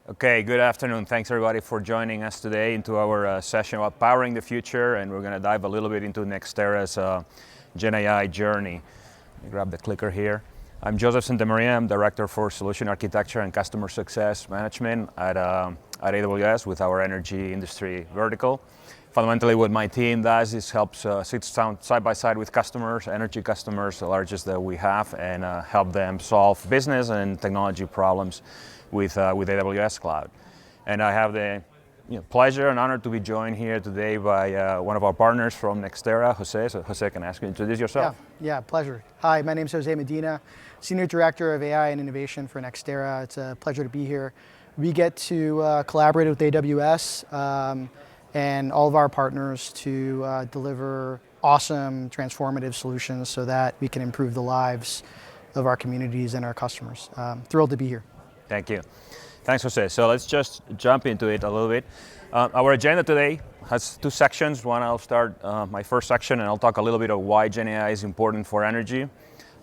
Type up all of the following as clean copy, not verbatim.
Okay, good afternoon. Thanks everybody for joining us today into our session about powering the future, and we're going to dive a little bit into NextEra's Gen AI journey. Let me grab the clicker here. I'm Joseph Santamaria. I'm Director for Solution Architecture and Customer Success Management at AWS with our energy industry vertical. Fundamentally, what my team does is helps sit down side by side with customers, energy customers, the largest that we have, and help them solve business and technology problems with AWS Cloud. And I have the pleasure and honor to be joined here today by one of our partners from NextEra, Jose. So Jose, can I ask you to introduce yourself? Yeah, pleasure. Hi, my name is Jose Medina, Senior Director of AI and Innovation for NextEra. It's a pleasure to be here. We get to collaborate with AWS and all of our partners to deliver awesome transformative solutions so that we can improve the lives of our communities and our customers. Thrilled to be here. Thank you. Thanks, Jose. So let's just jump into it a little bit. Our agenda today has two sections. One, I'll start my first section, and I'll talk a little bit of why Gen AI is important for energy.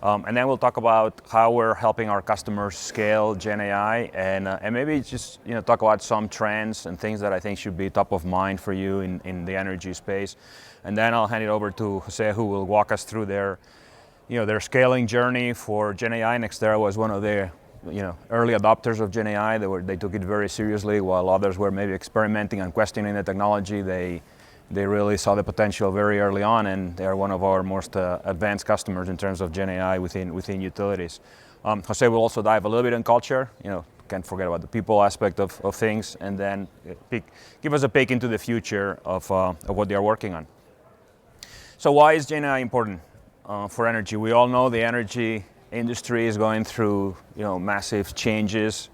And then we'll talk about how we're helping our customers scale Gen AI, and maybe just talk about some trends and things that I think should be top of mind for you in the energy space. And then I'll hand it over to Jose, who will walk us through their scaling journey for Gen AI. NextEra was one of their early adopters of Gen AI. They took it very seriously, while others were maybe experimenting and questioning the technology. They really saw the potential very early on, and they are one of our most advanced customers in terms of Gen AI within utilities. Jose will also dive a little bit in culture. Can't forget about the people aspect of things, and then give us a peek into the future of what they are working on. So why is Gen AI important for energy? We all know the energy industry is going through massive changes.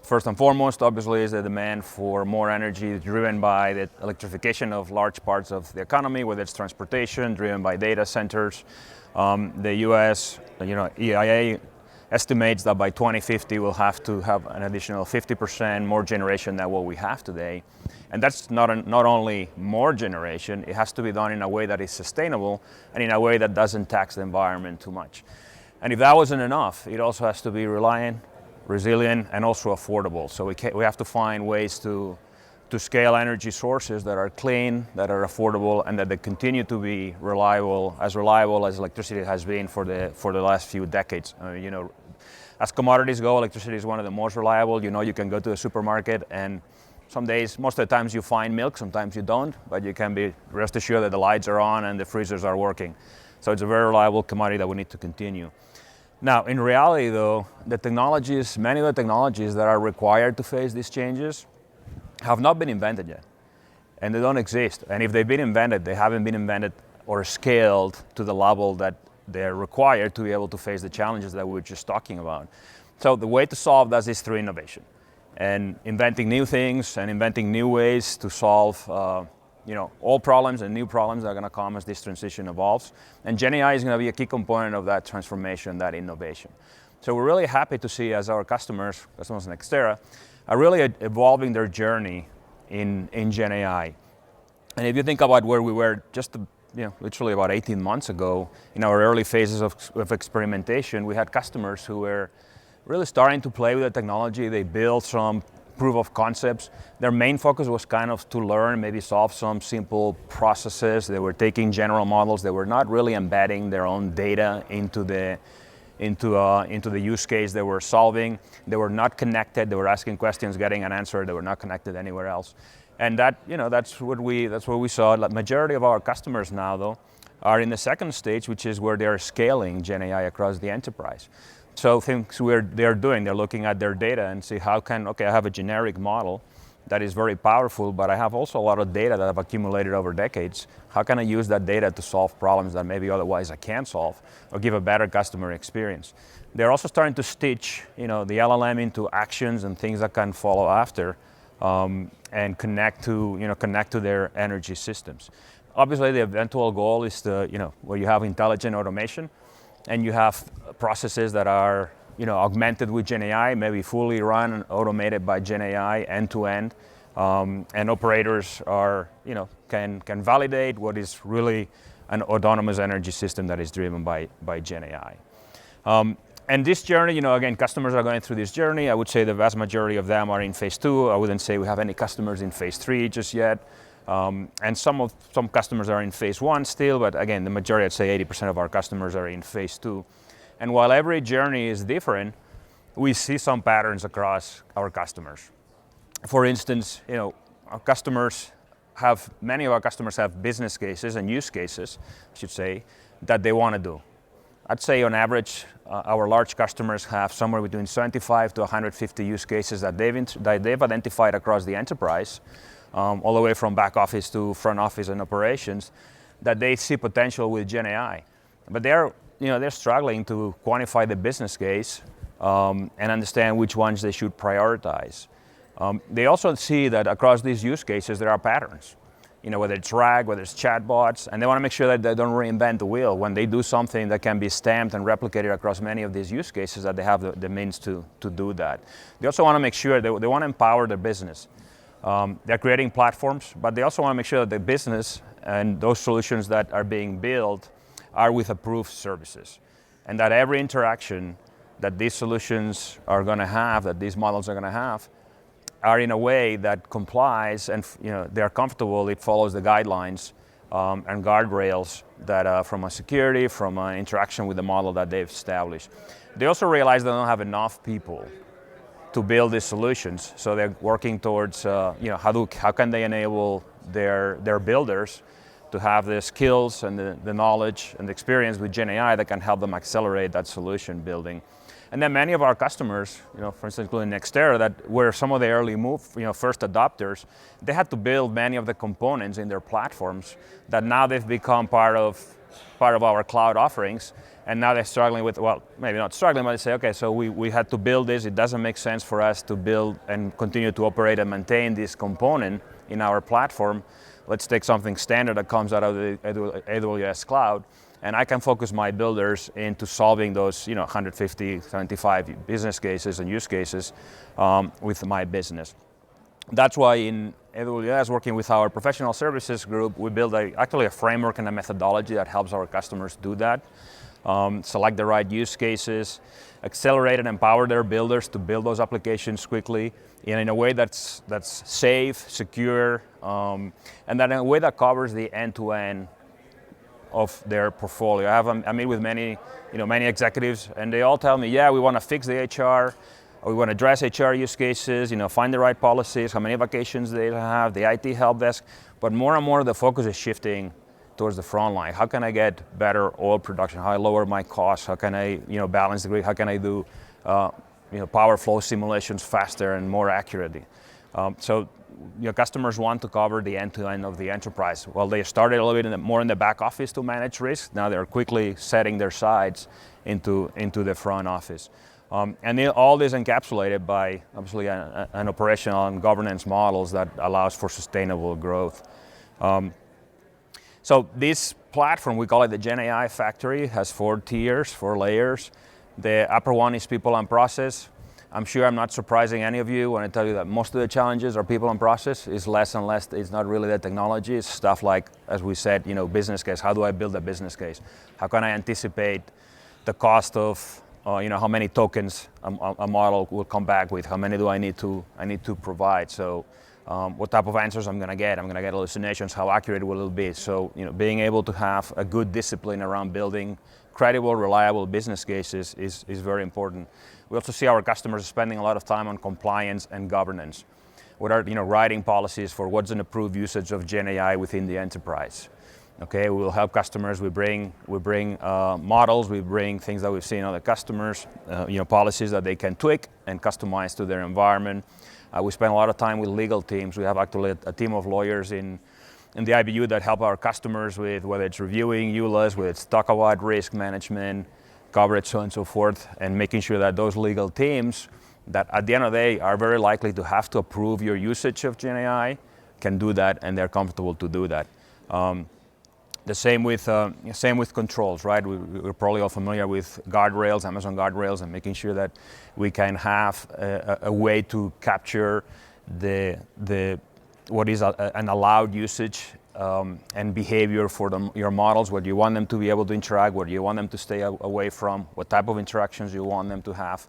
First and foremost, obviously, is the demand for more energy driven by the electrification of large parts of the economy, whether it's transportation, driven by data centers. The U.S. EIA estimates that by 2050 we'll have to have an additional 50% more generation than what we have today. And that's not only more generation, it has to be done in a way that is sustainable and in a way that doesn't tax the environment too much. And if that wasn't enough, it also has to be reliant, resilient, and also affordable. So we have to find ways to scale energy sources that are clean, that are affordable, and that they continue to be reliable as electricity has been for the last few decades. As commodities go, electricity is one of the most reliable. You can go to a supermarket, and some days, most of the times you find milk, sometimes you don't, but you can be rest assured that the lights are on and the freezers are working. So it's a very reliable commodity that we need to continue. Now, in reality though, many of the technologies that are required to face these changes have not been invented yet, and they don't exist. And if they've been invented, they haven't been invented or scaled to the level that they're required to be able to face the challenges that we were just talking about. So the way to solve that is through innovation and inventing new things and inventing new ways to solve old problems and new problems that are going to come as this transition evolves. And Gen AI is going to be a key component of that transformation, that innovation. So we're really happy to see as our customers NextEra, are really evolving their journey in Gen AI. And if you think about where we were just literally about 18 months ago, in our early phases of experimentation, we had customers who were really starting to play with the technology. They built some proof of concepts. Their main focus was kind of to learn, maybe solve some simple processes. They were taking general models. They were not really embedding their own data into the use case they were solving. They were not connected. They were asking questions, getting an answer. They were not connected anywhere else. And that's what we saw. The majority of our customers now, though, are in the second stage, which is where they're scaling Gen AI across the enterprise. So things they're looking at their data and see I have a generic model that is very powerful, but I have also a lot of data that I've accumulated over decades. How can I use that data to solve problems that maybe otherwise I can't solve, or give a better customer experience? They're also starting to stitch the LLM into actions and things that can follow after, and connect to their energy systems. Obviously, the eventual goal is where you have intelligent automation, and you have processes that are augmented with Gen AI, maybe fully run and automated by Gen AI end to end, and operators can validate what is really an autonomous energy system that is driven by Gen AI. And this journey, again, customers are going through this journey. I would say the vast majority of them are in phase 2. I wouldn't say we have any customers in phase 3 just yet. And some customers are in phase 1 still, but again, the majority, I'd say 80% of our customers are in phase 2. And while every journey is different, we see some patterns across our customers. For instance, many of our customers have business cases and use cases, I should say, that they want to do. I'd say on average, our large customers have somewhere between 75 to 150 use cases that they've identified across the enterprise, all the way from back office to front office and operations, that they see potential with Gen AI. But they're struggling to quantify the business case and understand which ones they should prioritize. They also see that across these use cases there are patterns, whether it's RAG, whether it's chatbots, and they want to make sure that they don't reinvent the wheel when they do something that can be stamped and replicated across many of these use cases, that they have the means to do that. They also want to make sure they want to empower their business. They're creating platforms, but they also want to make sure that the business and those solutions that are being built are with approved services, and that every interaction that these solutions are going to have, that these models are going to have, are in a way that complies and they're comfortable, it follows the guidelines and guardrails that from a security, from an interaction with the model that they've established. They also realize they don't have enough people to build these solutions, so they're working towards how can they enable their builders to have the skills and the knowledge and the experience with Gen AI that can help them accelerate that solution building. And then many of our customers, for instance, including NextEra, that were some of the early first adopters, they had to build many of the components in their platforms that now they've become part of our cloud offerings. And now they're struggling with, well, maybe not struggling, but they say, okay, so we had to build this. It doesn't make sense for us to build and continue to operate and maintain this component in our platform. Let's take something standard that comes out of the AWS cloud, and I can focus my builders into solving those 150, 75 business cases and use cases with my business. That's why in AWS, working with our professional services group, we build actually a framework and a methodology that helps our customers do that. Select the right use cases, accelerate and empower their builders to build those applications quickly in a way that's safe, secure, and that in a way that covers the end-to-end of their portfolio. I meet with many executives, and they all tell me, yeah, we want to fix the HR, we want to address HR use cases, find the right policies, how many vacations they have, the IT help desk, but more and more the focus is shifting towards the front line. How can I get better oil production? How I lower my costs? How can I balance the grid? How can I do power flow simulations faster and more accurately? So customers want to cover the end-to-end of the enterprise. Well, they started a little bit more in the back office to manage risk. Now they're quickly setting their sights into the front office. And all this encapsulated by obviously an operational and governance models that allows for sustainable growth. So this platform, we call it the Gen AI Factory, has 4 tiers, 4 layers. The upper one is people and process. I'm sure I'm not surprising any of you when I tell you that most of the challenges are people and process. Is less and less, it's not really the technology, it's stuff like, as we said, business case. How do I build a business case? How can I anticipate the cost of how many tokens a model will come back with? How many do I need to provide? So what type of answers I'm going to get? I'm going to get hallucinations. How accurate will it be? So being able to have a good discipline around building credible, reliable business cases is very important. We also see our customers spending a lot of time on compliance and governance. What are writing policies for what's an approved usage of Gen AI within the enterprise? Okay, we will help customers. We bring models. We bring things that we've seen in other customers. Policies that they can tweak and customize to their environment. We spend a lot of time with legal teams. We have actually a team of lawyers in the IBU that help our customers with whether it's reviewing EULAs, whether it's talk-about risk management, coverage, so on and so forth, and making sure that those legal teams that at the end of the day are very likely to have to approve your usage of Gen AI can do that, and they're comfortable to do that. The same with controls, right? We're probably all familiar with guardrails, Amazon guardrails, and making sure that we can have a way to capture what is an allowed usage and behavior for your models, what you want them to be able to interact, what you want them to stay away from, what type of interactions you want them to have,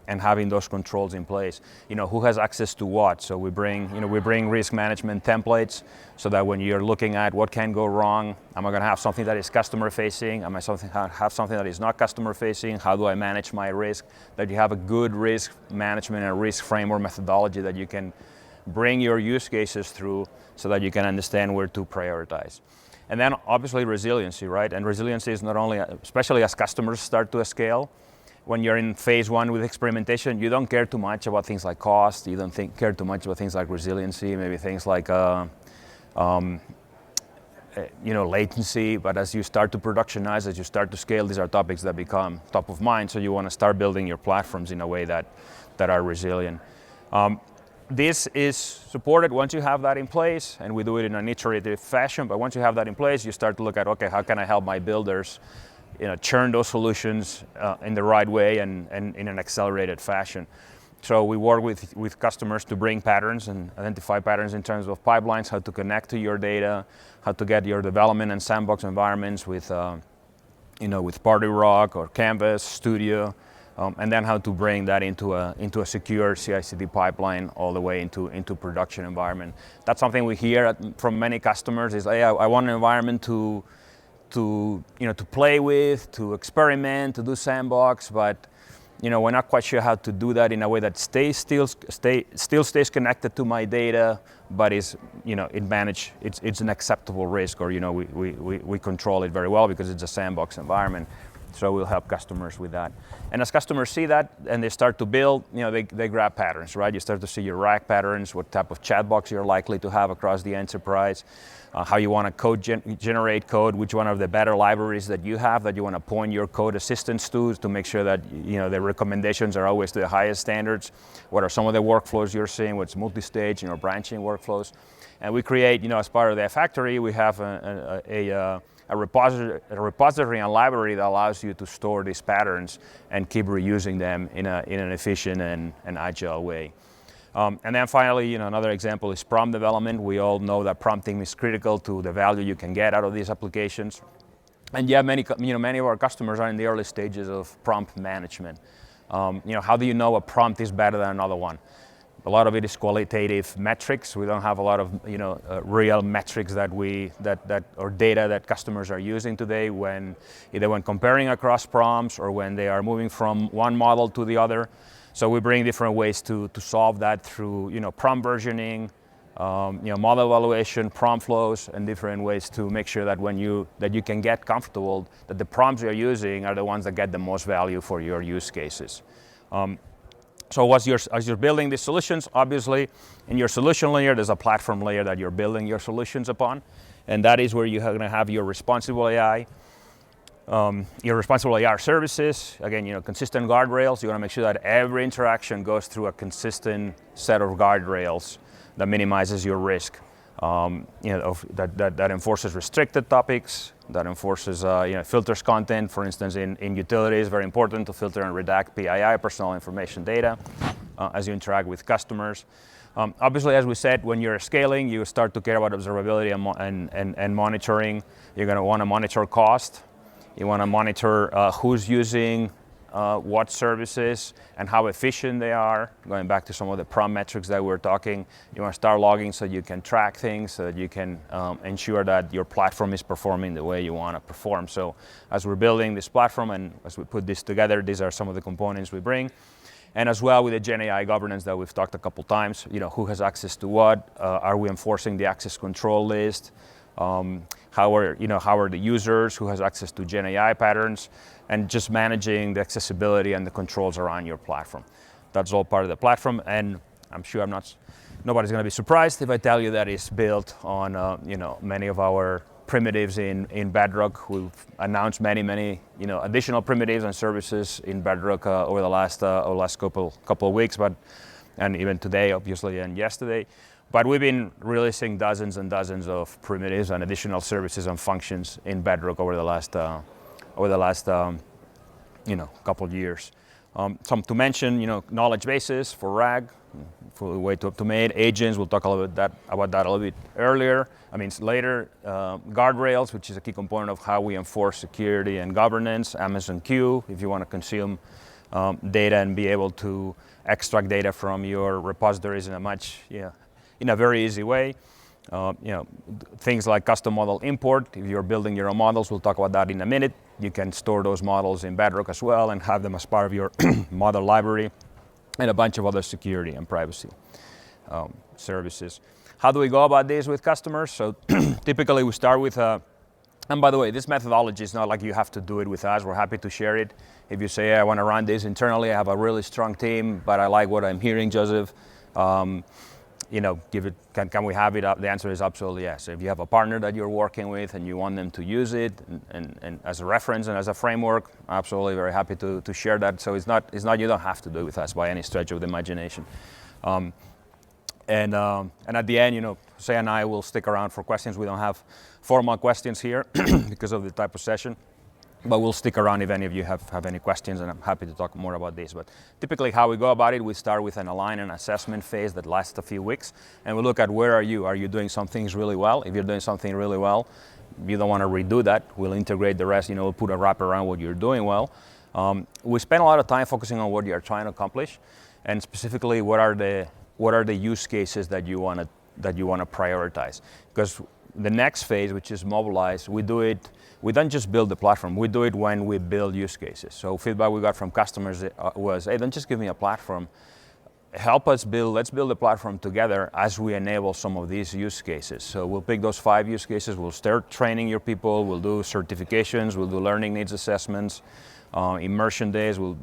and having those controls in place. Who has access to what? So we bring risk management templates so that when you're looking at what can go wrong, am I going to have something that is customer facing? Am I have something that is not customer facing? How do I manage my risk? That you have a good risk management and risk framework methodology that you can bring your use cases through so that you can understand where to prioritize. And then obviously resiliency, right? And resiliency is not only, especially as customers start to scale, when you're in phase one with experimentation, you don't care too much about things like cost, you don't care too much about things like resiliency, maybe things like latency, but as you start to productionize, as you start to scale, these are topics that become top of mind, so you want to start building your platforms in a way that are resilient. This is supported once you have that in place, and we do it in an iterative fashion, but once you have that in place, you start to look at, okay, how can I help my builders churn those solutions in the right way and in an accelerated fashion. So we work with customers to bring patterns and identify patterns in terms of pipelines, how to connect to your data, how to get your development and sandbox environments with Party Rock or Canvas, Studio, and then how to bring that into a secure CI/CD pipeline all the way into production environment. That's something we hear from many customers is, hey, I want an environment to play with, to experiment, to do sandbox, but we're not quite sure how to do that in a way that still stays connected to my data, but it's an acceptable risk, or we control it very well because it's a sandbox environment. So we'll help customers with that. And as customers see that and they start to build, they grab patterns, right? You start to see your RAG patterns, what type of chat box you're likely to have across the enterprise, how you want to generate code, which one of the better libraries that you have that you want to point your code assistants to make sure that the recommendations are always to the highest standards. What are some of the workflows you're seeing? What's multi-stage, branching workflows? And we create, as part of that factory, we have a repository and library that allows you to store these patterns and keep reusing them in an efficient and agile way. And then finally, another example is prompt development. We all know that prompting is critical to the value you can get out of these applications. And yeah, many of our customers are in the early stages of prompt management. How do you know a prompt is better than another one? A lot of it is qualitative metrics. We don't have a lot of real metrics or data that customers are using today either when comparing across prompts or when they are moving from one model to the other. So we bring different ways to solve that through prompt versioning, model evaluation, prompt flows, and different ways to make sure that you can get comfortable that the prompts you're using are the ones that get the most value for your use cases. So as you're building these solutions, obviously in your solution layer, there's a platform layer that you're building your solutions upon, and that is where you're going to have your responsible AI, your responsible AI services. Again, consistent guardrails. You want to make sure that every interaction goes through a consistent set of guardrails that minimizes your risk. That enforces restricted topics, that enforces filters content. For instance, in utilities, very important to filter and redact PII, personal information data, as you interact with customers. Obviously, as we said, when you're scaling, you start to care about observability and monitoring. You're going to want to monitor cost. You want to monitor who's using what services and how efficient they are. Going back to some of the prompt metrics that we're talking, you want to start logging so you can track things, so that you can ensure that your platform is performing the way you want to perform. So as we're building this platform and as we put this together, these are some of the components we bring. And as well with the Gen AI governance that we've talked a couple times, who has access to what? Are we enforcing the access control list? How are the users, who has access to Gen AI patterns, and just managing the accessibility and the controls around your platform. That's all part of the platform, and I'm sure nobody's going to be surprised if I tell you that it's built on many of our primitives in Bedrock. We've announced many additional primitives and services in Bedrock over the last couple of weeks, and even today, obviously, and yesterday. But we've been releasing dozens and dozens of primitives and additional services and functions in Bedrock over the last couple of years. Some to mention, knowledge bases for RAG, for the way to automate agents. We'll talk a little bit about that a little bit later. Guardrails, which is a key component of how we enforce security and governance. Amazon Q, if you want to consume data and be able to extract data from your repositories in a very easy way. Things like custom model import. If you're building your own models, we'll talk about that in a minute. You can store those models in Bedrock as well and have them as part of your model library, and a bunch of other security and privacy services. How do we go about this with customers? So typically we start with and by the way, this methodology is not like you have to do it with us. We're happy to share it. If you say, I want to run this internally, I have a really strong team, but I like what I'm hearing, Joseph, can we have it up? The answer is absolutely yes. If you have a partner that you're working with and you want them to use it and as a reference and as a framework, absolutely very happy to share that. So it's not you don't have to do it with us by any stretch of the imagination. And at the end, Jose and I will stick around for questions. We don't have formal questions here because of the type of session, but we'll stick around if any of you have any questions, and I'm happy to talk more about this. But typically how we go about it, we start with an align and assessment phase that lasts a few weeks, and we look at where are you doing some things really well? If you're doing something really well, you don't want to redo that. We'll integrate the rest, we'll put a wrap around what you're doing well. We spend a lot of time focusing on what you're trying to accomplish, and specifically what are the use cases that you want to prioritize. Because the next phase, which is mobilize, we don't just build the platform, we do it when we build use cases. So feedback we got from customers was, hey, don't just give me a platform, let's build a platform together as we enable some of these use cases. So we'll pick those 5 use cases, we'll start training your people, we'll do certifications, we'll do learning needs assessments, immersion days, we'll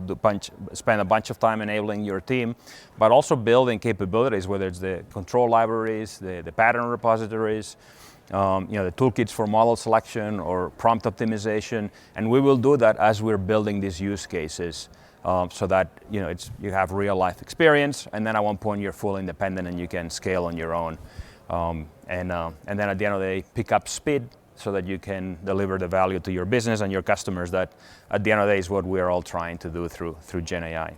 spend a bunch of time enabling your team, but also building capabilities, whether it's the control libraries, the pattern repositories, the toolkits for model selection or prompt optimization, and we will do that as we're building these use cases, so that you have real life experience, and then at one point you're fully independent and you can scale on your own, and then at the end of the day pick up speed so that you can deliver the value to your business and your customers. That at the end of the day is what we're all trying to do through Gen AI.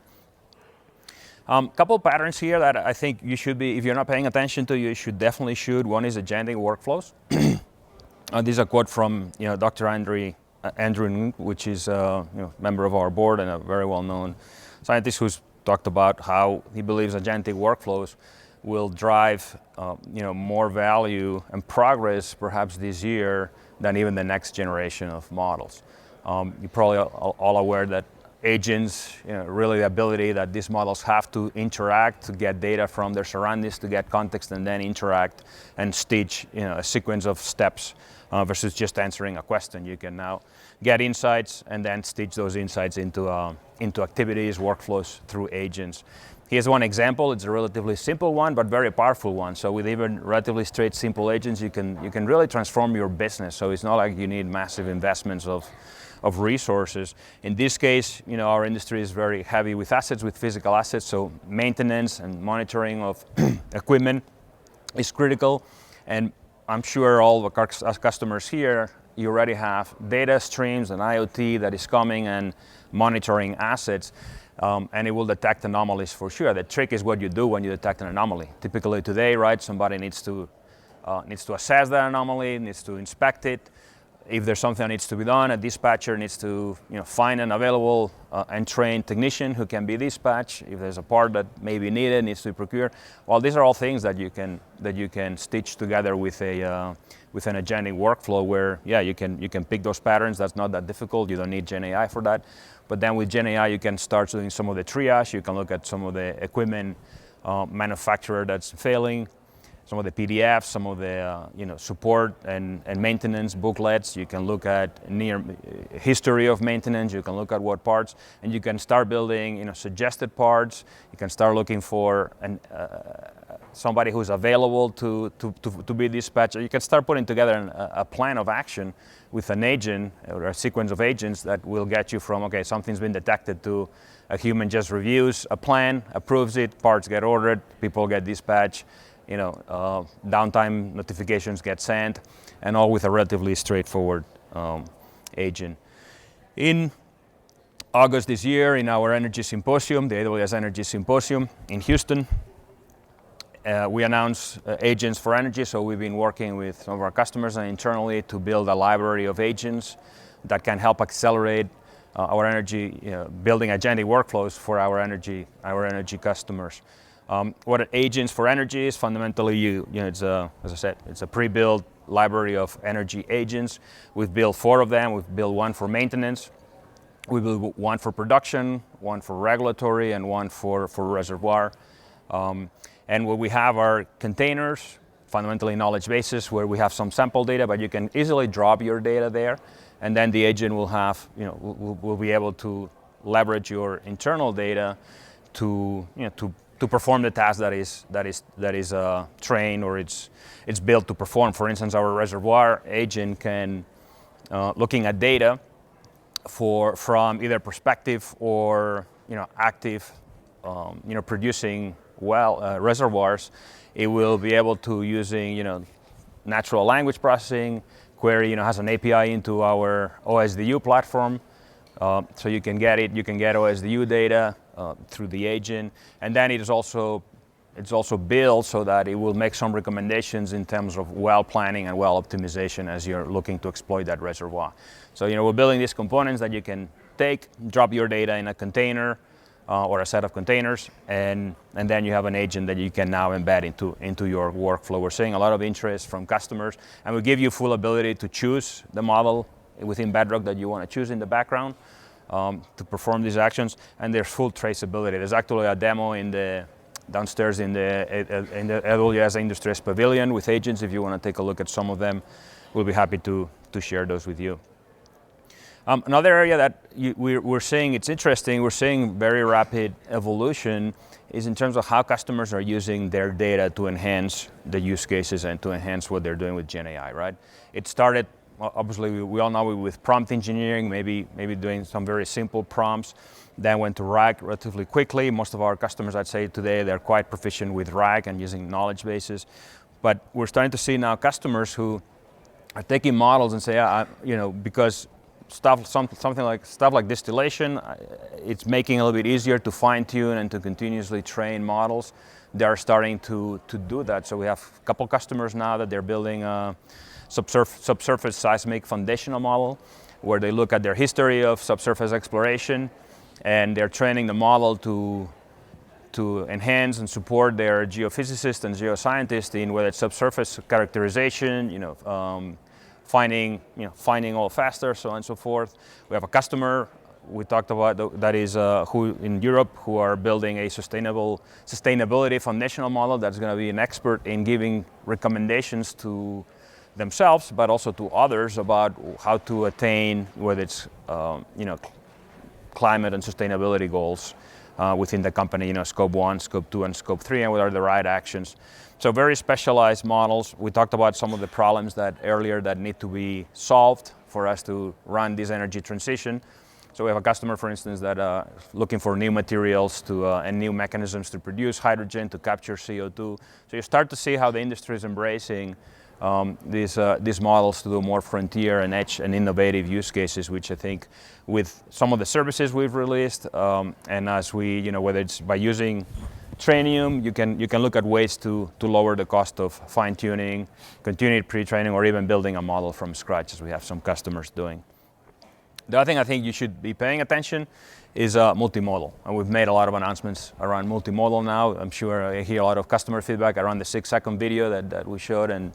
Couple patterns here that I think you should be, if you're not paying attention to, you should definitely should. One is agentic workflows. This is a quote from Dr. Andrew Ng, which is a member of our board and a very well-known scientist who's talked about how he believes agentic workflows will drive more value and progress perhaps this year than even the next generation of models. You're probably all aware that agents, really the ability that these models have to interact to get data from their surroundings, to get context and then interact and stitch a sequence of steps versus just answering a question. You can now get insights and then stitch those insights into activities, workflows through agents. Here's one example. It's a relatively simple one, but very powerful one. So with even relatively straight, simple agents, you can really transform your business. So it's not like you need massive investments of resources. In this case, our industry is very heavy with assets, with physical assets. So maintenance and monitoring of equipment is critical. And I'm sure all of our customers here, you already have data streams and IoT that is coming and monitoring assets. And it will detect anomalies for sure. The trick is what you do when you detect an anomaly. Typically today, right, somebody needs to assess that anomaly, needs to inspect it. If there's something that needs to be done, a dispatcher needs to find an available and trained technician who can be dispatched. If there's a part that may be needed, needs to be procured. Well, these are all things that you can stitch together with an agentic workflow where, you can pick those patterns. That's not that difficult. You don't need Gen AI for that. But then with Gen AI, you can start doing some of the triage. You can look at some of the equipment manufacturer that's failing, some of the PDFs, some of the support and maintenance booklets. You can look at near history of maintenance. You can look at what parts, and you can start building suggested parts. You can start looking for somebody who's available to be dispatched. You can start putting together a plan of action with an agent or a sequence of agents that will get you from, okay, something's been detected, to a human just reviews a plan, approves it, parts get ordered, people get dispatched, downtime notifications get sent, and all with a relatively straightforward agent. In August this year in our energy symposium, the AWS Energy Symposium in Houston. We announced agents for energy, so we've been working with some of our customers and internally to build a library of agents that can help accelerate our energy, building agentic workflows for our energy customers. What agents for energy is fundamentally, it's as I said, it's a pre-built library of energy agents. We've built 4 of them. We've built 1 for maintenance. We built 1 for production, 1 for regulatory, and 1 for reservoir. And what we have are containers, fundamentally knowledge bases, where we have some sample data, but you can easily drop your data there, and then the agent will have, will be able to leverage your internal data to perform the task that is trained or it's built to perform. For instance, our reservoir agent can, looking at data from either perspective or active, producing reservoirs, it will be able to, using natural language processing, query has an API into our OSDU platform, so you can get OSDU data through the agent, and then it's also built so that it will make some recommendations in terms of well planning and well optimization as you're looking to exploit that reservoir. So we're building these components that you can take, drop your data in a container or a set of containers, and then you have an agent that you can now embed into your workflow. We're seeing a lot of interest from customers, and we give you full ability to choose the model within Bedrock that you want to choose in the background to perform these actions, and there's full traceability. There's actually a demo downstairs in the AWS Industries Pavilion with agents. If you want to take a look at some of them, we'll be happy to share those with you. Another area that we're seeing, it's interesting, we're seeing very rapid evolution is in terms of how customers are using their data to enhance the use cases and to enhance what they're doing with Gen AI, right? It started, obviously, we all know, with prompt engineering, maybe doing some very simple prompts, then went to RAG relatively quickly. Most of our customers, I'd say today, they're quite proficient with RAG and using knowledge bases. But we're starting to see now customers who are taking models and say, because something like distillation, it's making it a little bit easier to fine-tune and to continuously train models. They are starting to do that. So we have a couple customers now that they're building a subsurface seismic foundational model, where they look at their history of subsurface exploration, and they're training the model to enhance and support their geophysicists and geoscientists in whether it's subsurface characterization, finding oil faster, so on and so forth. We have a customer we talked about that is who in Europe who are building a sustainability foundational model that's going to be an expert in giving recommendations to themselves, but also to others about how to attain whether it's climate and sustainability goals within the company, scope 1, scope 2, and scope 3, and what are the right actions. So very specialized models. We talked about some of the problems earlier that need to be solved for us to run this energy transition. So we have a customer, for instance, that looking for new materials and new mechanisms to produce hydrogen, to capture CO2. So you start to see how the industry is embracing these models to do more frontier and edge and innovative use cases, which I think with some of the services we've released, and as we, whether it's by using Trainium, you can look at ways to lower the cost of fine-tuning, continued pre-training, or even building a model from scratch, as we have some customers doing. The other thing I think you should be paying attention is multimodal, and we've made a lot of announcements around multimodal now. I'm sure I hear a lot of customer feedback around the 6-second video that we showed and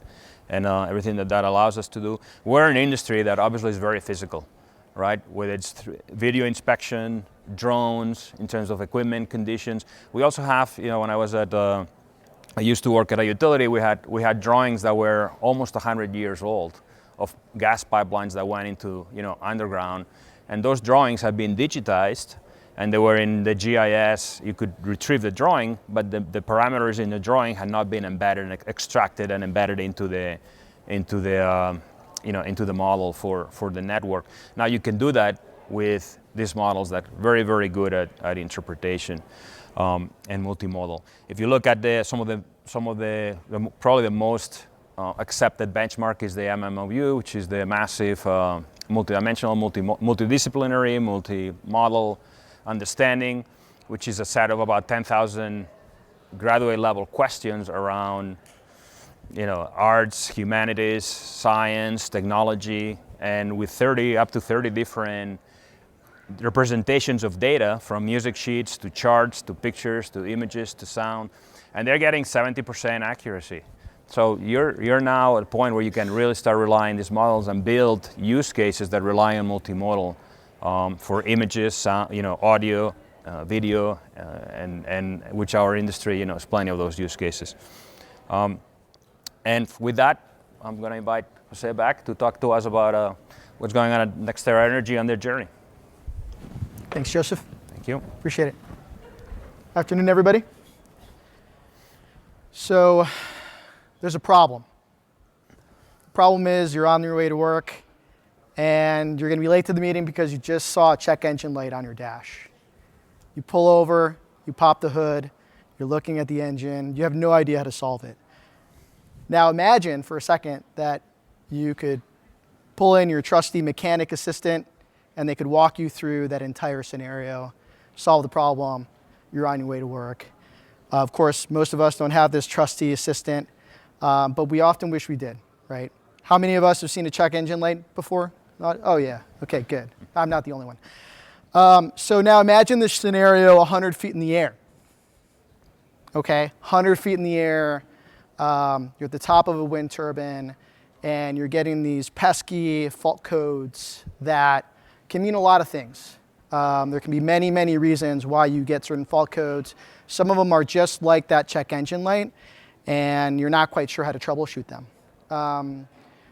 everything that allows us to do. We're an industry that obviously is very physical, right? Whether it's video inspection, drones, in terms of equipment conditions. We also have, when I used to work at a utility, we had drawings that were almost 100 years old of gas pipelines that went into, underground. And those drawings have been digitized, and they were in the GIS. You could retrieve the drawing, but the parameters in the drawing had not been embedded and extracted and embedded into the model for the network. Now you can do that with these models that are very, very good at interpretation and multimodal. If you look at some of the probably the most accepted benchmark is the MMOU, which is the massive multidimensional, multidisciplinary, multi-model understanding, which is a set of about 10,000 graduate level questions around arts, humanities, science, technology, and with up to 30 different representations of data, from music sheets to charts to pictures to images to sound, and they're getting 70% accuracy. So you're now at a point where you can really start relying on these models and build use cases that rely on multimodal for images, sound, audio, video, and which our industry is plenty of those use cases. And with that, I'm going to invite Jose back to talk to us about what's going on at NextEra Energy on their journey. Thanks, Joseph. Thank you. Appreciate it. Afternoon, everybody. So there's a problem. The problem is you're on your way to work and you're going to be late to the meeting because you just saw a check engine light on your dash. You pull over, you pop the hood, you're looking at the engine, you have no idea how to solve it. Now imagine for a second that you could pull in your trusty mechanic assistant and they could walk you through that entire scenario, solve the problem, you're on your way to work. Of course, most of us don't have this trusty assistant, but we often wish we did, right? How many of us have seen a check engine light before? Oh yeah, okay, good. I'm not the only one. So now imagine this scenario 100 feet in the air. Okay, 100 feet in the air, you're at the top of a wind turbine, and you're getting these pesky fault codes that can mean a lot of things. There can be many, many reasons why you get certain fault codes. Some of them are just like that check engine light, and you're not quite sure how to troubleshoot them.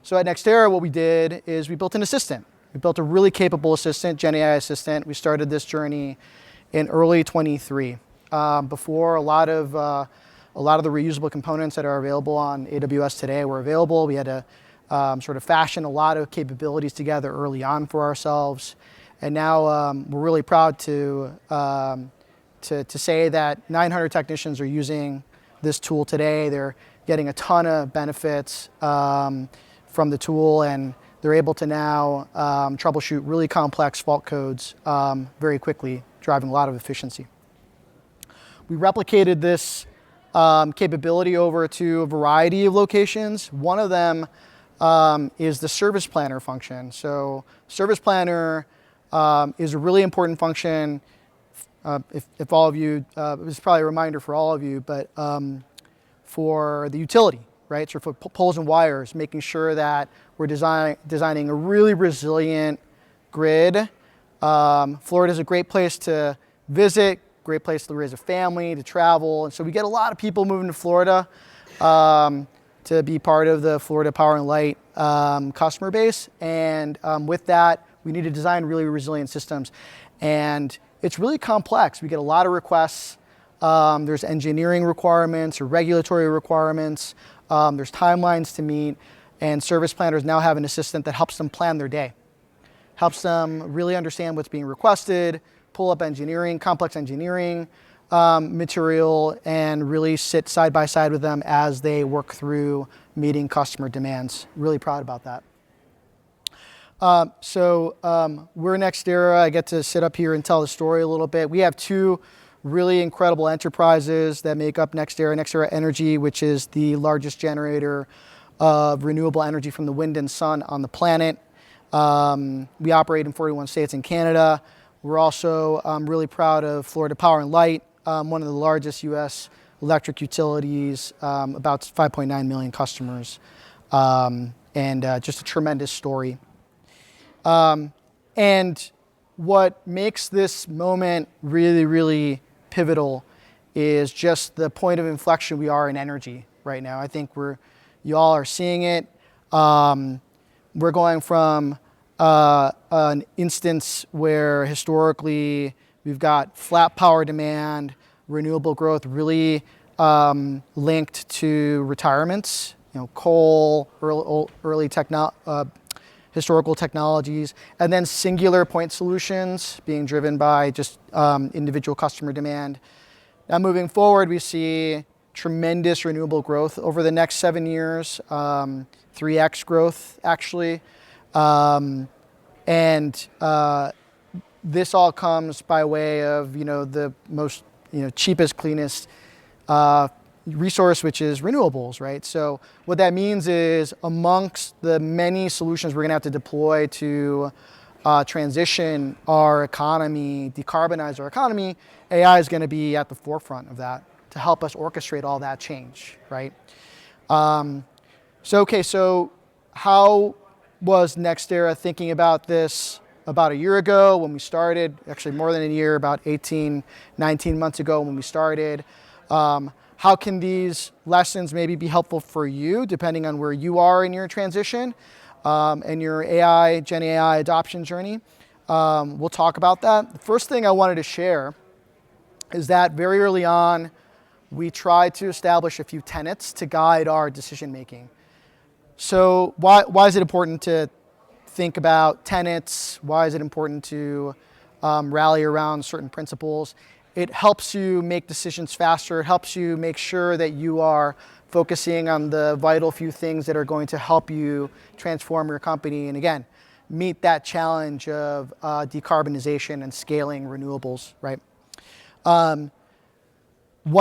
So at NextEra, what we did is we built an assistant. We built a really capable assistant, GenAI assistant. We started this journey in early 23, before a lot of the reusable components that are available on AWS today were available. We had to sort of fashion a lot of capabilities together early on for ourselves. And now we're really proud to say that 900 technicians are using this tool today. They're getting a ton of benefits from the tool, and they're able to now troubleshoot really complex fault codes very quickly, driving a lot of efficiency. We replicated this capability over to a variety of locations. One of them is the service planner function. So service planner is a really important function. If all of you, it's probably a reminder for all of you, but for the utility, right? So for poles and wires, making sure that we're designing a really resilient grid. Florida is a great place to visit, great place to raise a family, to travel. And so we get a lot of people moving to Florida to be part of the Florida Power and Light customer base. And with that, we need to design really resilient systems. And it's really complex. We get a lot of requests. There's engineering requirements or regulatory requirements. There's timelines to meet. And service planners now have an assistant that helps them plan their day, helps them really understand what's being requested, pull up complex engineering material, and really sit side by side with them as they work through meeting customer demands. Really proud about that. We're NextEra. I get to sit up here and tell the story a little bit. We have two really incredible enterprises that make up NextEra Energy, which is the largest generator of renewable energy from the wind and sun on the planet. We operate in 41 states in Canada. We're also really proud of Florida Power and Light, one of the largest U.S. electric utilities, about 5.9 million customers, and just a tremendous story. And what makes this moment really, really pivotal is just the point of inflection we are in energy right now. I think you all are seeing it. We're going from an instance where historically we've got flat power demand, renewable growth really linked to retirements, coal, early historical technologies, and then singular point solutions being driven by just individual customer demand. Now moving forward, we see tremendous renewable growth over the next 7 years, 3x growth actually. And this all comes by way of the most cheapest, cleanest resource, which is renewables, right? So what that means is amongst the many solutions we're going to have to deploy to transition our economy, decarbonize our economy, AI is going to be at the forefront of that to help us orchestrate all that change, right? So how was NextEra thinking about this about a year ago when we started? Actually more than a year, about 18, 19 months ago when we started. How can these lessons maybe be helpful for you depending on where you are in your transition and your Gen AI adoption journey? We'll talk about that. The first thing I wanted to share is that very early on, we tried to establish a few tenets to guide our decision making. So why is it important to think about tenets? Why is it important to rally around certain principles? It helps you make decisions faster. It helps you make sure that you are focusing on the vital few things that are going to help you transform your company and, again, meet that challenge of decarbonization and scaling renewables, right? One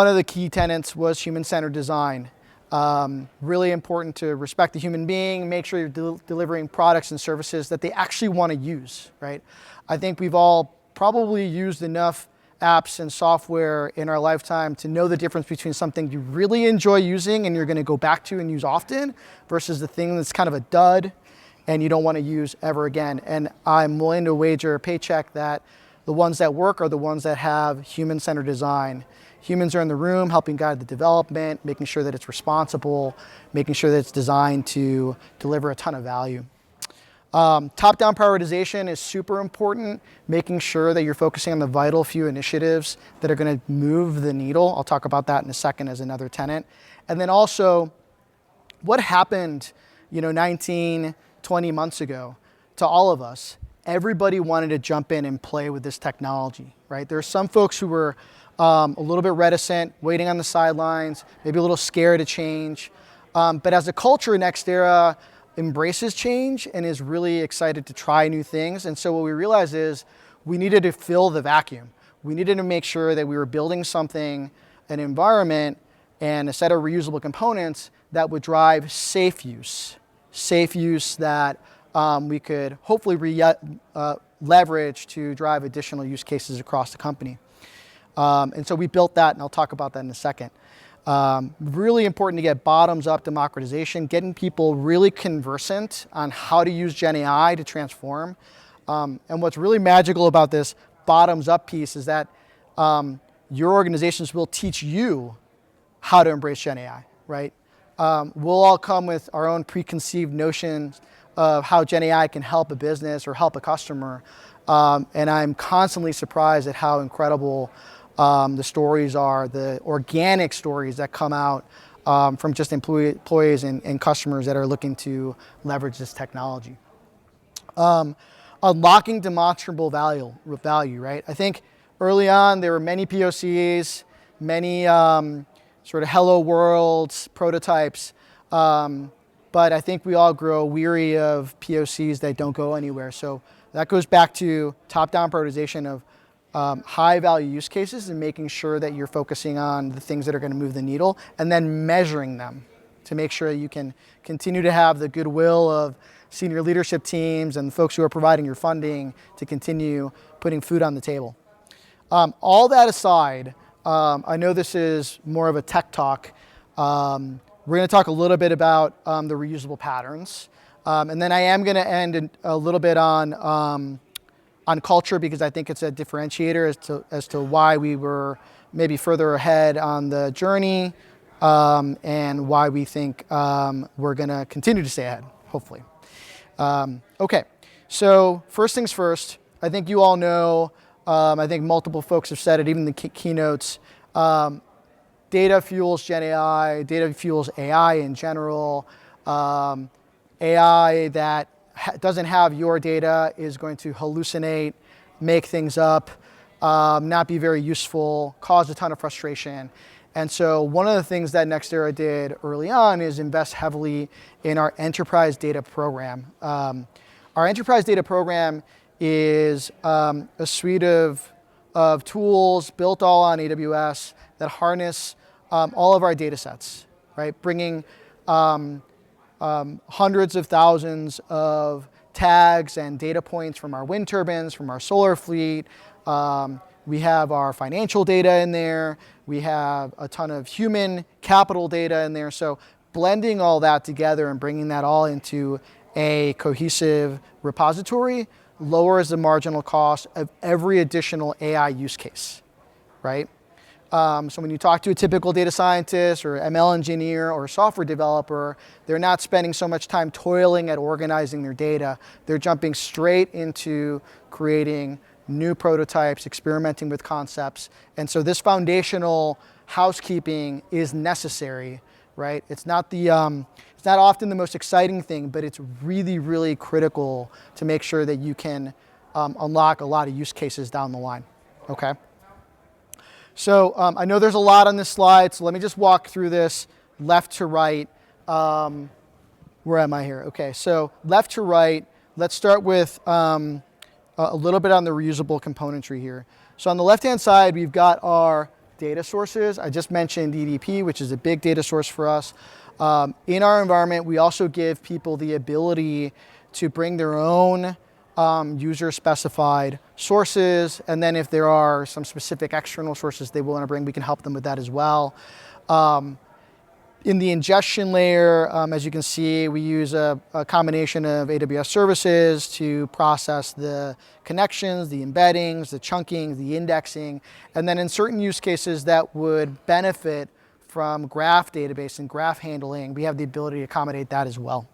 of the key tenets was human-centered design. Really important to respect the human being, make sure you're delivering products and services that they actually want to use, right? I think we've all probably used enough apps and software in our lifetime to know the difference between something you really enjoy using and you're going to go back to and use often versus the thing that's kind of a dud and you don't want to use ever again. And I'm willing to wager a paycheck that the ones that work are the ones that have human-centered design. Humans are in the room helping guide the development, making sure that it's responsible, making sure that it's designed to deliver a ton of value. Top-down prioritization is super important, making sure that you're focusing on the vital few initiatives that are going to move the needle. I'll talk about that in a second as another tenet. And then also, what happened 19, 20 months ago to all of us? Everybody wanted to jump in and play with this technology, right? There are some folks who were a little bit reticent, waiting on the sidelines, maybe a little scared to change. But as a culture, NextEra embraces change and is really excited to try new things. And so what we realized is we needed to fill the vacuum. We needed to make sure that we were building something, an environment, and a set of reusable components that would drive safe use that we could hopefully leverage to drive additional use cases across the company. And so we built that, and I'll talk about that in a second. Really important to get bottoms-up democratization, getting people really conversant on how to use Gen AI to transform. And what's really magical about this bottoms-up piece is that your organizations will teach you how to embrace Gen AI, right? We'll all come with our own preconceived notions of how Gen AI can help a business or help a customer. And I'm constantly surprised at how incredible the stories are, the organic stories that come out from just employees and customers that are looking to leverage this technology. Unlocking demonstrable value, right? I think early on there were many POCs, many sort of hello worlds, prototypes, but I think we all grow weary of POCs that don't go anywhere. So that goes back to top-down prioritization of high-value use cases and making sure that you're focusing on the things that are going to move the needle and then measuring them to make sure you can continue to have the goodwill of senior leadership teams and folks who are providing your funding to continue putting food on the table. All that aside, I know this is more of a tech talk. We're going to talk a little bit about the reusable patterns. And then I am going to end a little bit on culture because I think it's a differentiator as to why we were maybe further ahead on the journey and why we think we're going to continue to stay ahead, hopefully. Okay, so first things first, I think you all know, I think multiple folks have said it, even the keynotes, data fuels Gen AI, data fuels AI in general. AI that doesn't have your data is going to hallucinate, make things up, not be very useful, cause a ton of frustration. And so one of the things that NextEra did early on is invest heavily in our enterprise data program. Our Our enterprise data program is a suite of tools built all on AWS that harness all of our data sets, right? Bringing hundreds of thousands of tags and data points from our wind turbines, from our solar fleet. We have our financial data in there. We have a ton of human capital data in there. So blending all that together and bringing that all into a cohesive repository lowers the marginal cost of every additional AI use case, right? So when you talk to a typical data scientist or ML engineer or software developer, they're not spending so much time toiling at organizing their data. They're jumping straight into creating new prototypes, experimenting with concepts. And so this foundational housekeeping is necessary, right? It's not often the most exciting thing, but it's really, really critical to make sure that you can unlock a lot of use cases down the line, okay? So I know there's a lot on this slide, so let me just walk through this left to right. Where am I here? Okay, so left to right, let's start with a little bit on the reusable componentry here. So on the left-hand side, we've got our data sources. I just mentioned EDP, which is a big data source for us. In our environment, we also give people the ability to bring their own user-specified sources, and then if there are some specific external sources they want to bring, we can help them with that as well. In the ingestion layer, as you can see, we use a combination of AWS services to process the connections, the embeddings, the chunking, the indexing, and then in certain use cases that would benefit from graph database and graph handling, we have the ability to accommodate that as well.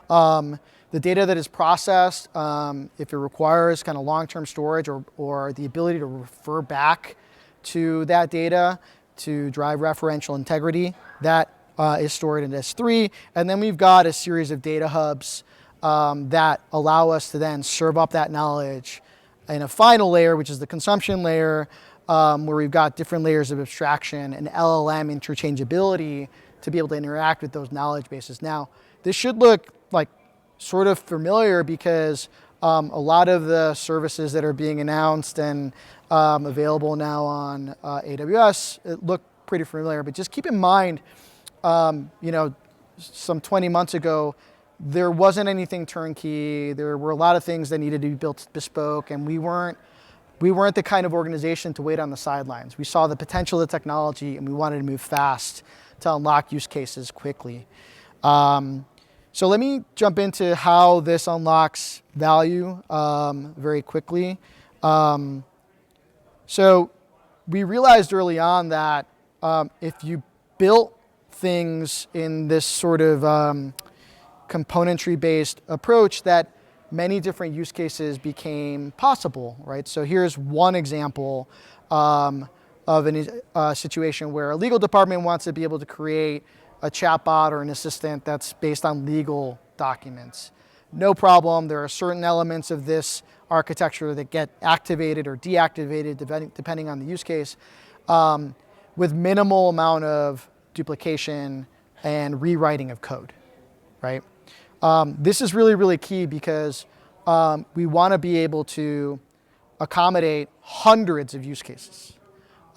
The data that is processed, if it requires kind of long-term storage or the ability to refer back to that data to drive referential integrity, that is stored in S3. And then we've got a series of data hubs that allow us to then serve up that knowledge in a final layer, which is the consumption layer, where we've got different layers of abstraction and LLM interchangeability to be able to interact with those knowledge bases. Now, this should look like sort of familiar because a lot of the services that are being announced and available now on AWS look pretty familiar. But just keep in mind, some 20 months ago, there wasn't anything turnkey. There were a lot of things that needed to be built bespoke, and we weren't the kind of organization to wait on the sidelines. We saw the potential of the technology, and we wanted to move fast to unlock use cases quickly. So let me jump into how this unlocks value very quickly. So we realized early on that if you built things in this sort of componentry-based approach, that many different use cases became possible, right? So here's one example of a situation where a legal department wants to be able to create a chatbot or an assistant that's based on legal documents. No problem. There are certain elements of this architecture that get activated or deactivated depending on the use case with minimal amount of duplication and rewriting of code, right? This is really, really key because we want to be able to accommodate hundreds of use cases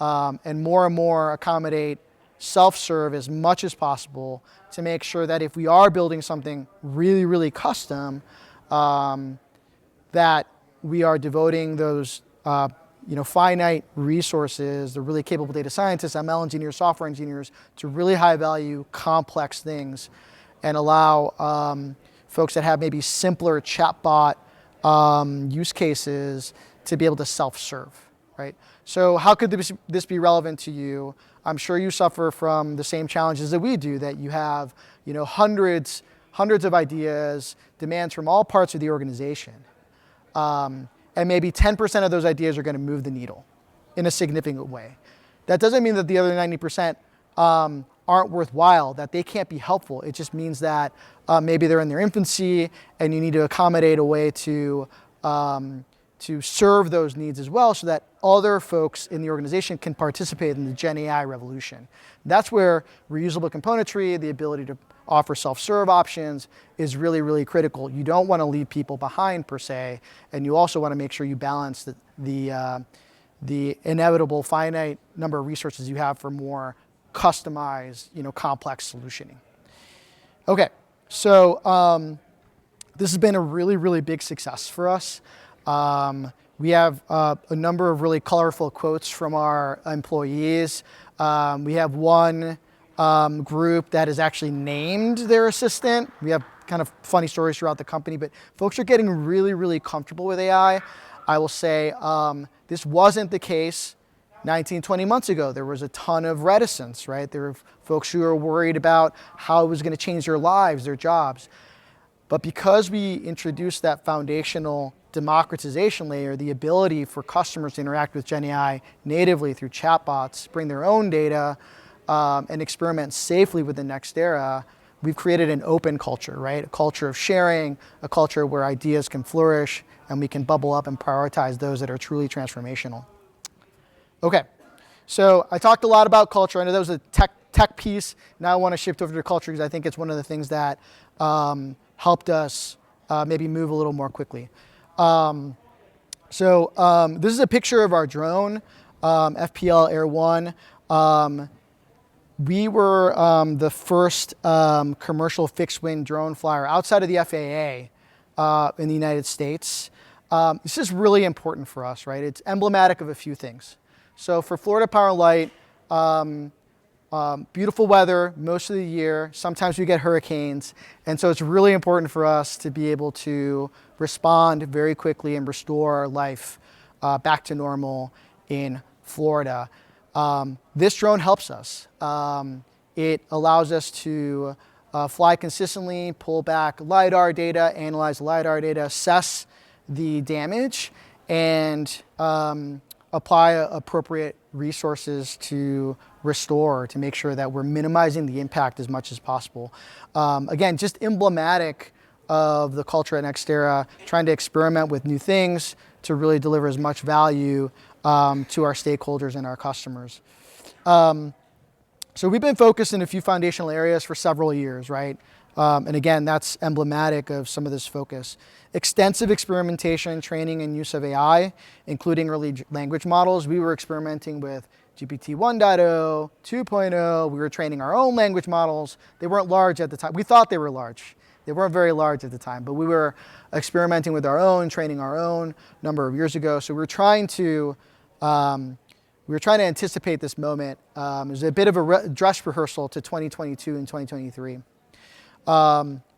and more accommodate self-serve as much as possible to make sure that if we are building something really, really custom, that we are devoting those finite resources, the really capable data scientists, ML engineers, software engineers, to really high-value, complex things, and allow folks that have maybe simpler chatbot use cases to be able to self-serve, right? So how could this be relevant to you? I'm sure you suffer from the same challenges that we do, that you have hundreds of ideas, demands from all parts of the organization. And maybe 10% of those ideas are going to move the needle in a significant way. That doesn't mean that the other 90% aren't worthwhile, that they can't be helpful. It just means that maybe they're in their infancy and you need to accommodate a way to serve those needs as well so that other folks in the organization can participate in the Gen AI revolution. That's where reusable componentry, the ability to offer self-serve options is really, really critical. You don't want to leave people behind per se, and you also want to make sure you balance the inevitable finite number of resources you have for more customized, complex solutioning. Okay, so this has been a really, really big success for us. We have a number of really colorful quotes from our employees. We have one group that has actually named their assistant. We have kind of funny stories throughout the company, but folks are getting really, really comfortable with AI. I will say this wasn't the case 19, 20 months ago. There was a ton of reticence, right? There were folks who were worried about how it was going to change their lives, their jobs. But because we introduced that foundational democratization layer, the ability for customers to interact with GenAI natively through chatbots, bring their own data, and experiment safely with the NextEra, we've created an open culture, right? A culture of sharing, a culture where ideas can flourish, and we can bubble up and prioritize those that are truly transformational. Okay, so I talked a lot about culture. I know that was a tech piece. Now I want to shift over to culture because I think it's one of the things that helped us maybe move a little more quickly. This is a picture of our drone, FPL Air 1. We were the first commercial fixed-wing drone flyer outside of the FAA in the United States. This is really important for us, right? It's emblematic of a few things. So for Florida Power and Light, beautiful weather most of the year. Sometimes we get hurricanes. And so it's really important for us to be able to respond very quickly and restore life back to normal in Florida. This drone helps us. It allows us to fly consistently, pull back LiDAR data, analyze LiDAR data, assess the damage, and apply appropriate resources to restore, to make sure that we're minimizing the impact as much as possible. Again, just emblematic of the culture at NextEra, trying to experiment with new things to really deliver as much value to our stakeholders and our customers. So we've been focused in a few foundational areas for several years, right? And again, that's emblematic of some of this focus. Extensive experimentation, training, and use of AI, including early language models. We were experimenting with GPT 1.0, 2.0. We were training our own language models. They weren't large at the time. We thought they were large. They weren't very large at the time, but we were experimenting with our own, training our own a number of years ago. So we were trying to anticipate this moment. It was a bit of a dress rehearsal to 2022 and 2023.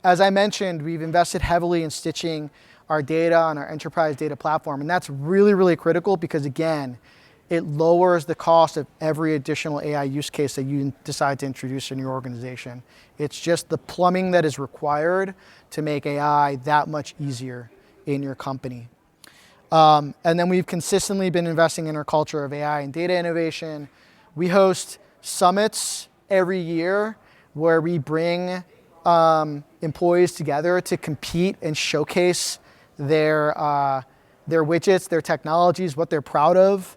As I mentioned, we've invested heavily in stitching our data on our enterprise data platform, and that's really, really critical because, again, it lowers the cost of every additional AI use case that you decide to introduce in your organization. It's just the plumbing that is required to make AI that much easier in your company. And then we've consistently been investing in our culture of AI and data innovation. We host summits every year where we bring employees together to compete and showcase their widgets, their technologies, what they're proud of.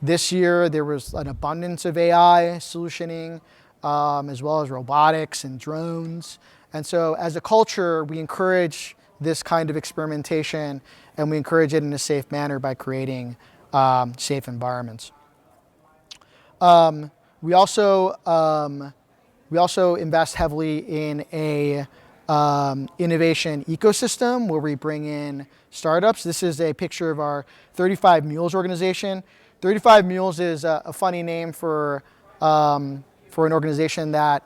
This year, there was an abundance of AI solutioning, as well as robotics and drones. And so as a culture, we encourage this kind of experimentation, and we encourage it in a safe manner by creating safe environments. We also invest heavily in a innovation ecosystem where we bring in startups. This is a picture of our 35 Mules organization. 35 Mules is a funny name for an organization that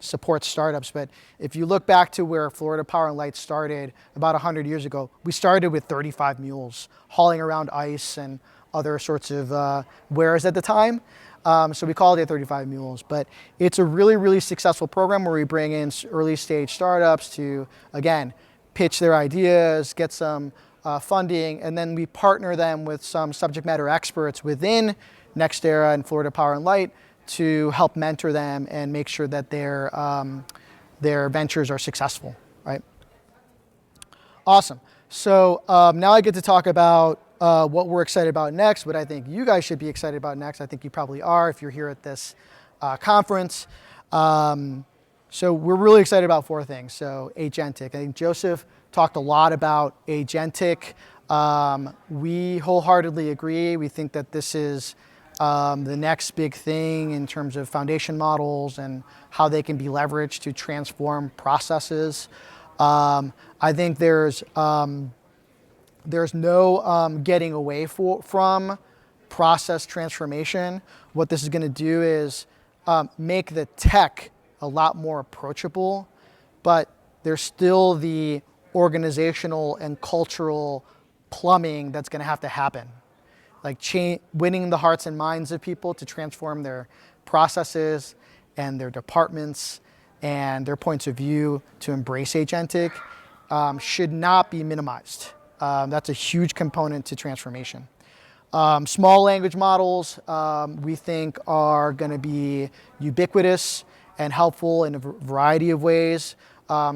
supports startups. But if you look back to where Florida Power and Light started about 100 years ago, we started with 35 mules hauling around ice and other sorts of wares at the time. So we called it 35 Mules. But it's a really, really successful program where we bring in early stage startups to, again, pitch their ideas, get some funding, and then we partner them with some subject matter experts within NextEra and Florida Power and Light to help mentor them and make sure that their ventures are successful, right? Awesome. So now I get to talk about what we're excited about next, what I think you guys should be excited about next. I think you probably are if you're here at this conference. So we're really excited about 4 things. So agentic. I think Joseph talked a lot about agentic. We wholeheartedly agree. We think that this is the next big thing in terms of foundation models and how they can be leveraged to transform processes. I think there's no getting away from process transformation. What this is going to do is make the tech a lot more approachable, but there's still the organizational and cultural plumbing that's going to have to happen. Like winning the hearts and minds of people to transform their processes and their departments and their points of view to embrace agentic should not be minimized. That's a huge component to transformation. Small language models we think are going to be ubiquitous and helpful in a variety of ways.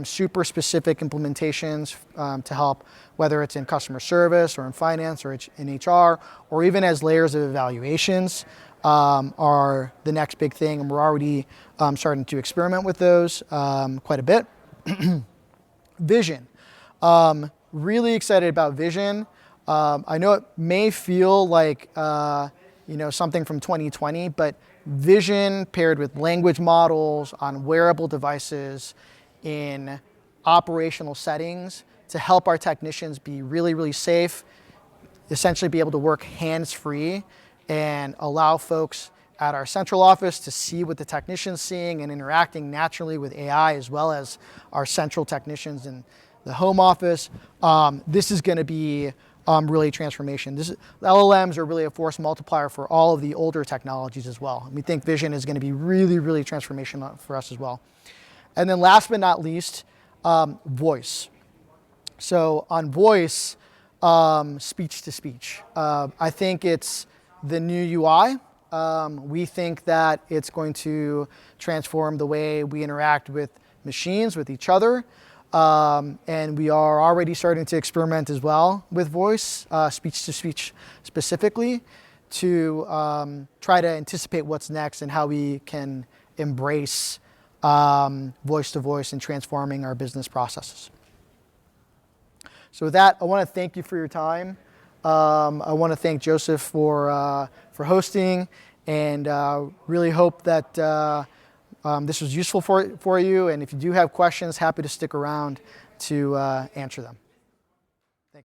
Super specific implementations to help, whether it's in customer service or in finance or in HR, or even as layers of evaluations are the next big thing. And we're already starting to experiment with those quite a bit. Vision. Really excited about vision. I know it may feel like something from 2020, but vision paired with language models on wearable devices in operational settings to help our technicians be really, really safe, essentially be able to work hands-free and allow folks at our central office to see what the technician's seeing and interacting naturally with AI, as well as our central technicians in the home office. This is going to be really transformation. LLMs are really a force multiplier for all of the older technologies as well. We think vision is going to be really, really transformational for us as well. And then last but not least, voice. So on voice, speech to speech. I think it's the new UI. We think that it's going to transform the way we interact with machines, with each other. And we are already starting to experiment as well with voice, speech to speech specifically, to try to anticipate what's next and how we can embrace voice to voice and transforming our business processes. So with that, I want to thank you for your time. I want to thank Joseph for hosting, and really hope that this was useful for you. And if you do have questions, happy to stick around to answer them.